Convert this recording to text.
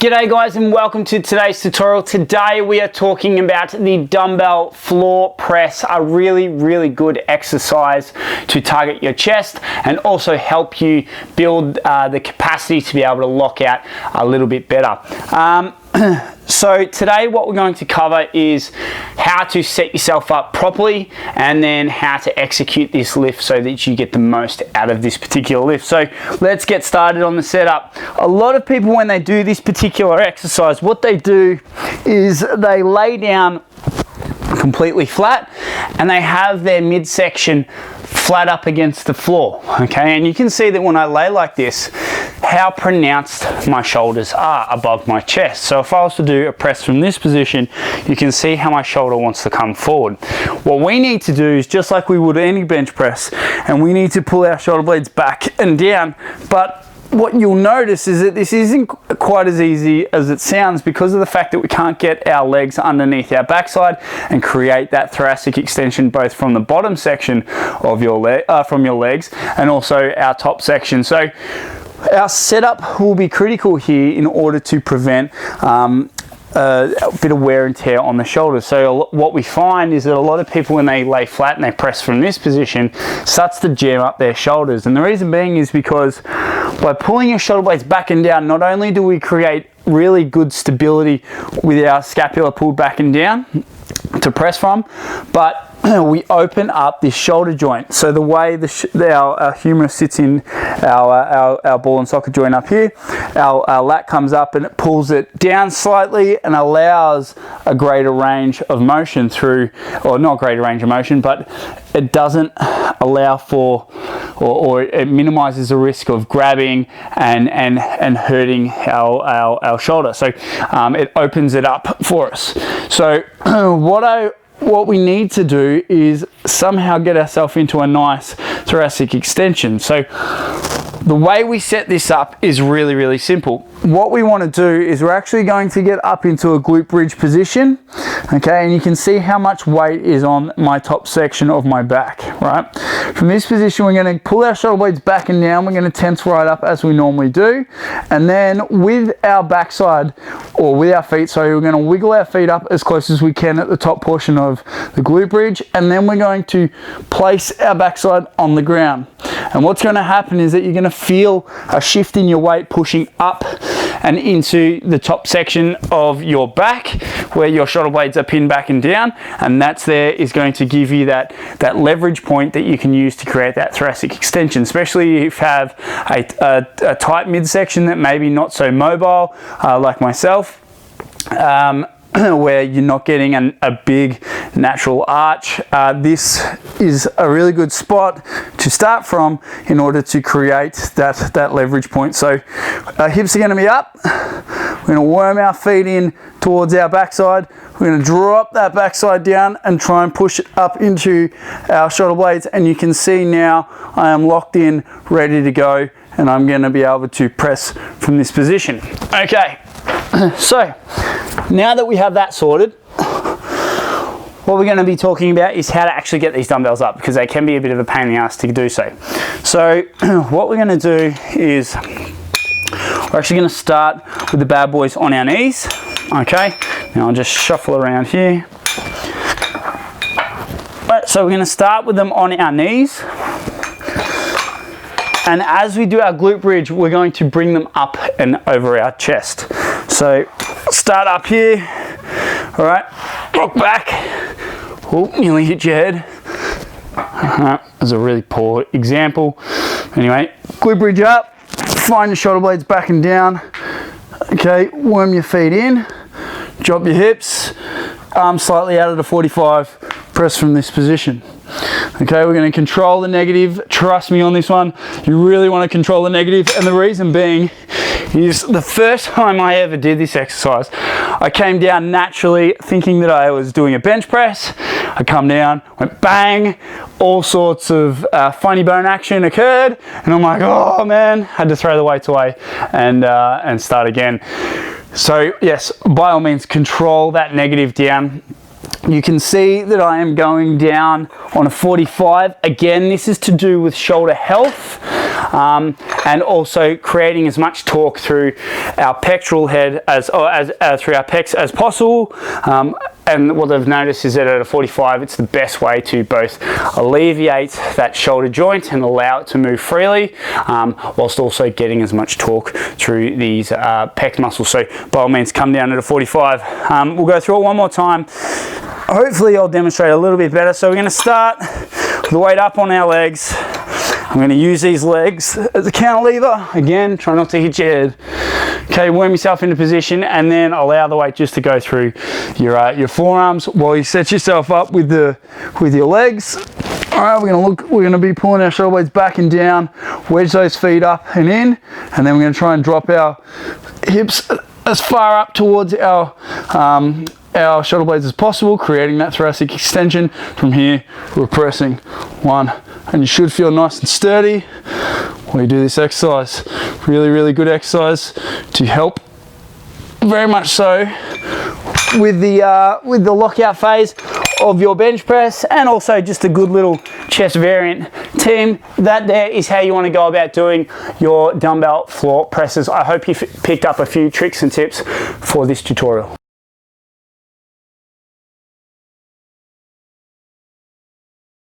G'day guys and welcome to today's tutorial. Today we are talking about the dumbbell floor press, a really good exercise to target your chest and also help you build the capacity to be able to lock out a little bit better. So today what we're going to cover is how to set yourself up properly and then how to execute this lift so that you get the most out of this particular lift. So let's get started on the setup. A lot of people, when they do this particular exercise, what they do is they lay down completely flat and they have their midsection flat up against the floor, okay? And you can see that when I lay like this, how pronounced my shoulders are above my chest. So if I was to do a press from this position, you can see how my shoulder wants to come forward. What we need to do is just like we would any bench press, and we need to pull our shoulder blades back and down. But what you'll notice is that this isn't quite as easy as it sounds because of the fact that we can't get our legs underneath our backside and create that thoracic extension both from the bottom section of your from your legs and also our top section. So our setup will be critical here in order to prevent a bit of wear and tear on the shoulders. So what we find is that a lot of people, when they lay flat and they press from this position, starts to jam up their shoulders. And the reason being is because by pulling your shoulder blades back and down, not only do we create really good stability with our scapula pulled back and down to press from, but we open up this shoulder joint. So the way our humerus sits in our ball and socket joint up here, our lat comes up and it pulls it down slightly and allows a greater range of motion through, or not greater range of motion, but it doesn't allow for, or it minimizes the risk of grabbing and hurting our shoulder. So it opens it up for us. So what we need to do is somehow get ourselves into a nice thoracic extension. So the way we set this up is really simple. What we want to do is we're actually going to get up into a glute bridge position, okay? And you can see how much weight is on my top section of my back, right? From this position, we're going to pull our shoulder blades back and down. We're going to tense right up as we normally do. And then with our backside, or with our feet, sorry, we're going to wiggle our feet up as close as we can at the top portion of the glute bridge. And then we're going to place our backside on the ground. And what's going to happen is that you're going to feel a shift in your weight pushing up and into the top section of your back where your shoulder blades are pinned back and down, and that's there is going to give you that leverage point that you can use to create that thoracic extension, especially if you have a tight midsection that maybe not so mobile like myself, where you're not getting a big natural arch. This is a really good spot to start from in order to create that leverage point. So our hips are going to be up. We're going to worm our feet in towards our backside. We're going to drop that backside down and try and push it up into our shoulder blades. And you can see now I am locked in, ready to go, and I'm going to be able to press from this position. Okay, so now that we have that sorted, what we're going to be talking about is how to actually get these dumbbells up, because they can be a bit of a pain in the ass to do so. So what we're going to do is we're actually going to start with the bad boys on our knees. Okay, now I'll just shuffle around here. Right, so we're going to start with them on our knees. And as we do our glute bridge, we're going to bring them up and over our chest. So start up here, all right, rock back. Oh, nearly hit your head. That's a really poor example. Anyway, glute bridge up, find your shoulder blades back and down. Okay, worm your feet in, drop your hips, arms slightly out of the 45, press from this position. Okay, we're going to control the negative. Trust me on this one. You really want to control the negative. And the reason being is the first time I ever did this exercise, I came down naturally thinking that I was doing a bench press. I come down, went bang, all sorts of funny bone action occurred. And I'm like, oh man, had to throw the weights away and start again. So yes, by all means, control that negative down. You can see that I am going down on a 45. Again, this is to do with shoulder health and also creating as much torque through our pectoral head through our pecs as possible. And what I've noticed is that at a 45, it's the best way to both alleviate that shoulder joint and allow it to move freely, whilst also getting as much torque through these pec muscles. So by all means, come down at a 45. We'll go through it one more time. Hopefully I'll demonstrate a little bit better. So we're going to start with the weight up on our legs. I'm going to use these legs as a cantilever. Again, try not to hit your head. Okay, worm yourself into position and then allow the weight just to go through your forearms while you set yourself up with your legs. All right, we're going to be pulling our shoulder blades back and down, wedge those feet up and in, and then we're going to try and drop our hips as far up towards our shoulder blades as possible, creating that thoracic extension. From here, we're pressing 1, and you should feel nice and sturdy while you do this exercise. Really, really good exercise to help very much so with the lockout phase of your bench press, and also just a good little chest variant. Team, that there is how you want to go about doing your dumbbell floor presses. I hope you picked up a few tricks and tips for this tutorial.